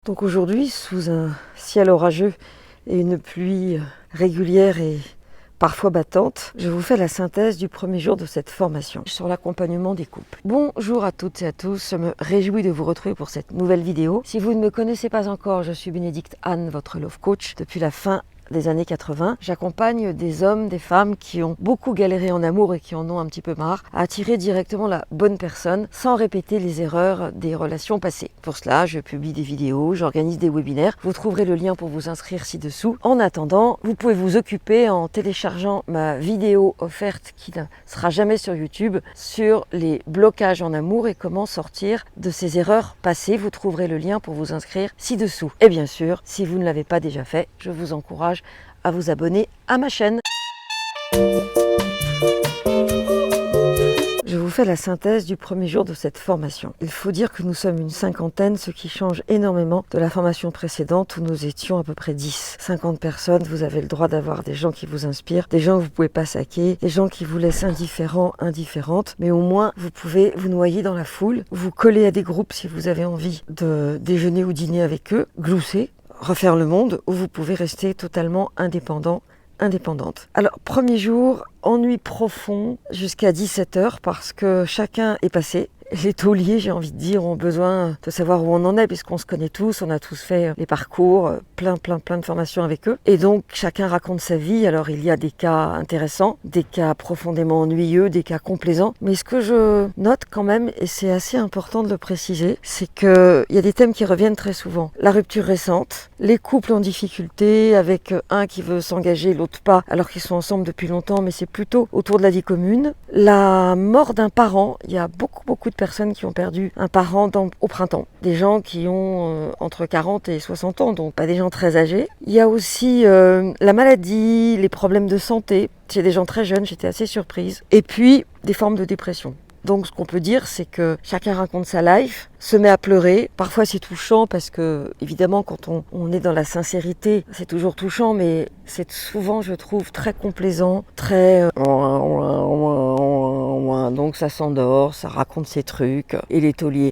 Donc aujourd'hui, sous un ciel orageux et une pluie régulière et parfois battante, je vous fais la synthèse du premier jour de cette formation sur l'accompagnement des couples. Bonjour à toutes et à tous, je me réjouis de vous retrouver pour cette nouvelle vidéo. Si vous ne me connaissez pas encore, je suis Bénédicte Anne, votre Love Coach, depuis la fin des années 80. J'accompagne des hommes, des femmes qui ont beaucoup galéré en amour et qui en ont un petit peu marre à attirer directement la bonne personne sans répéter les erreurs des relations passées. Pour cela, je publie des vidéos, j'organise des webinaires. Vous trouverez le lien pour vous inscrire ci-dessous. En attendant, vous pouvez vous occuper en téléchargeant ma vidéo offerte qui ne sera jamais sur YouTube sur les blocages en amour et comment sortir de ces erreurs passées. Vous trouverez le lien pour vous inscrire ci-dessous. Et bien sûr, si vous ne l'avez pas déjà fait, je vous encourage à vous abonner à ma chaîne. Je vous fais la synthèse du premier jour de cette formation. Il faut dire que nous sommes une cinquantaine, ce qui change énormément de la formation précédente où nous étions à peu près 10. 50 personnes, vous avez le droit d'avoir des gens qui vous inspirent, des gens que vous ne pouvez pas saquer, des gens qui vous laissent indifférents, indifférentes, mais au moins vous pouvez vous noyer dans la foule, vous coller à des groupes si vous avez envie de déjeuner ou dîner avec eux, glousser, refaire le monde, où vous pouvez rester totalement indépendante. Alors, premier jour, ennui profond jusqu'à 17h parce que chacun est passé. Les tauliers, j'ai envie de dire, ont besoin de savoir où on en est puisqu'on se connaît tous, on a tous fait les parcours, plein de formations avec eux. Et donc, chacun raconte sa vie. Alors, il y a des cas intéressants, des cas profondément ennuyeux, des cas complaisants. Mais ce que je note quand même, et c'est assez important de le préciser, c'est qu'il y a des thèmes qui reviennent très souvent. La rupture récente, les couples en difficulté avec un qui veut s'engager, l'autre pas, alors qu'ils sont ensemble depuis longtemps, mais c'est plutôt autour de la vie commune. La mort d'un parent, il y a beaucoup de personnes qui ont perdu un parent au printemps. Des gens qui ont entre 40 et 60 ans, donc pas des gens très âgés. Il y a aussi la maladie, les problèmes de santé. Chez des gens très jeunes, j'étais assez surprise. Et puis, des formes de dépression. Donc ce qu'on peut dire, c'est que chacun raconte sa life, se met à pleurer. Parfois c'est touchant parce que, évidemment, quand on est dans la sincérité, c'est toujours touchant, mais c'est souvent, je trouve, très complaisant, très... Donc ça s'endort, ça raconte ses trucs, et les tauliers.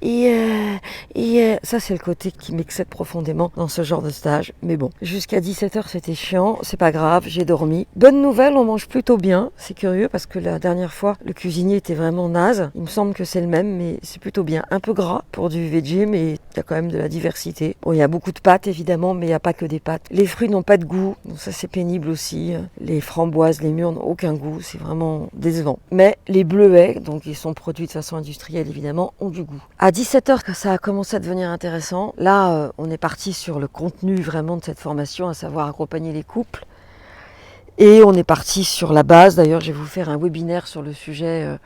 Ça c'est le côté qui m'excède profondément dans ce genre de stage. Mais bon, jusqu'à 17h c'était chiant, c'est pas grave, j'ai dormi. Bonne nouvelle, on mange plutôt bien. C'est curieux parce que la dernière fois, le cuisinier était vraiment naze. Il me semble que c'est le même, mais c'est plutôt bien. Un peu gras pour du veggie, mais il y a quand même de la diversité. Bon, il y a beaucoup de pâtes évidemment, mais il n'y a pas que des pâtes. Les fruits n'ont pas de goût, donc ça c'est pénible aussi. Les framboises, les mûres n'ont aucun goût, c'est vraiment décevant. Mais les bleuets, donc ils sont produits de façon industrielle évidemment, ont du goût. À 17h, quand ça a commencé à devenir intéressant, là on est parti sur le contenu vraiment de cette formation, à savoir accompagner les couples. Et on est parti sur la base, d'ailleurs je vais vous faire un webinaire sur le sujet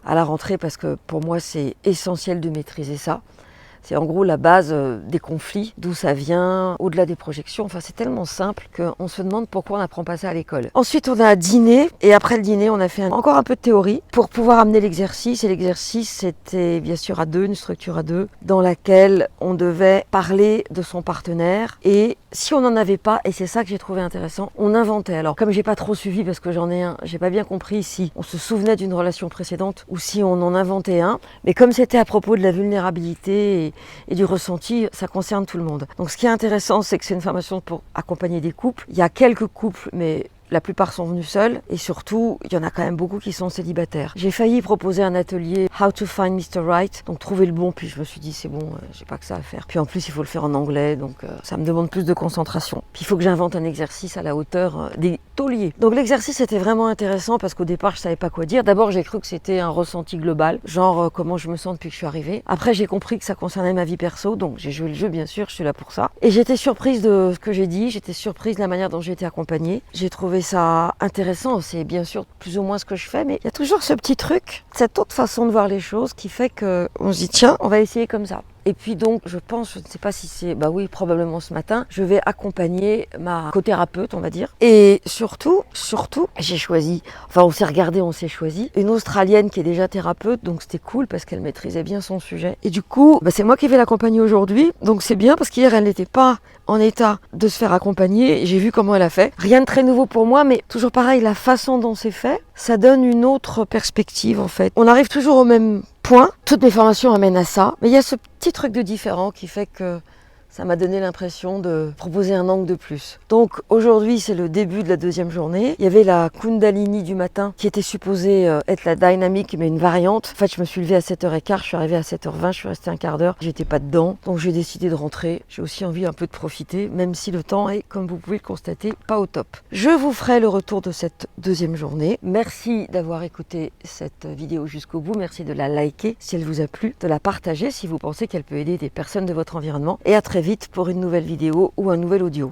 à la rentrée parce que pour moi c'est essentiel de maîtriser ça. C'est en gros la base des conflits, d'où ça vient, au-delà des projections. Enfin, c'est tellement simple qu'on se demande pourquoi on n'apprend pas ça à l'école. Ensuite, on a dîné et après le dîner, on a fait encore un peu de théorie pour pouvoir amener l'exercice. Et l'exercice, c'était bien sûr à deux, une structure à deux, dans laquelle on devait parler de son partenaire. Et si on n'en avait pas, et c'est ça que j'ai trouvé intéressant, on inventait. Alors, comme j'ai pas trop suivi parce que j'en ai un, j'ai pas bien compris si on se souvenait d'une relation précédente ou si on en inventait un. Mais comme c'était à propos de la vulnérabilité et du ressenti, ça concerne tout le monde. Donc ce qui est intéressant, c'est que c'est une formation pour accompagner des couples. Il y a quelques couples, mais la plupart sont venus seuls et surtout, il y en a quand même beaucoup qui sont célibataires. J'ai failli proposer un atelier How to find Mr. Right, donc trouver le bon, puis je me suis dit c'est bon, j'ai pas que ça à faire. Puis en plus, il faut le faire en anglais, donc ça me demande plus de concentration. Puis il faut que j'invente un exercice à la hauteur des tauliers. Donc l'exercice était vraiment intéressant parce qu'au départ, je savais pas quoi dire. D'abord, j'ai cru que c'était un ressenti global, genre comment je me sens depuis que je suis arrivée. Après, j'ai compris que ça concernait ma vie perso, donc j'ai joué le jeu, bien sûr, je suis là pour ça. Et j'étais surprise de ce que j'ai dit, j'étais surprise de la manière dont j'ai été accompagnée. J'ai trouvé ça intéressant, c'est bien sûr plus ou moins ce que je fais, mais il y a toujours ce petit truc, cette autre façon de voir les choses qui fait qu'on se dit tiens, on va essayer comme ça. Et puis donc, je pense, je ne sais pas si c'est, bah oui, probablement ce matin, je vais accompagner ma cothérapeute, on va dire. Et surtout, j'ai choisi, enfin on s'est regardé, on s'est choisi, une Australienne qui est déjà thérapeute, donc c'était cool parce qu'elle maîtrisait bien son sujet. Et du coup, bah, c'est moi qui vais l'accompagner aujourd'hui, donc c'est bien parce qu'hier elle n'était pas en état de se faire accompagner. J'ai vu comment elle a fait. Rien de très nouveau pour moi, mais toujours pareil, la façon dont c'est fait, ça donne une autre perspective en fait. On arrive toujours au même point. Toutes mes formations amènent à ça, mais il y a ce petit truc de différent qui fait que ça m'a donné l'impression de proposer un angle de plus. Donc aujourd'hui, c'est le début de la deuxième journée. Il y avait la Kundalini du matin qui était supposée être la dynamique, mais une variante. En fait, je me suis levée à 7h15, je suis arrivée à 7h20, je suis restée un quart d'heure. J'étais pas dedans, donc j'ai décidé de rentrer. J'ai aussi envie un peu de profiter, même si le temps est, comme vous pouvez le constater, pas au top. Je vous ferai le retour de cette deuxième journée. Merci d'avoir écouté cette vidéo jusqu'au bout. Merci de la liker si elle vous a plu, de la partager si vous pensez qu'elle peut aider des personnes de votre environnement. Et à très vite pour une nouvelle vidéo ou un nouvel audio.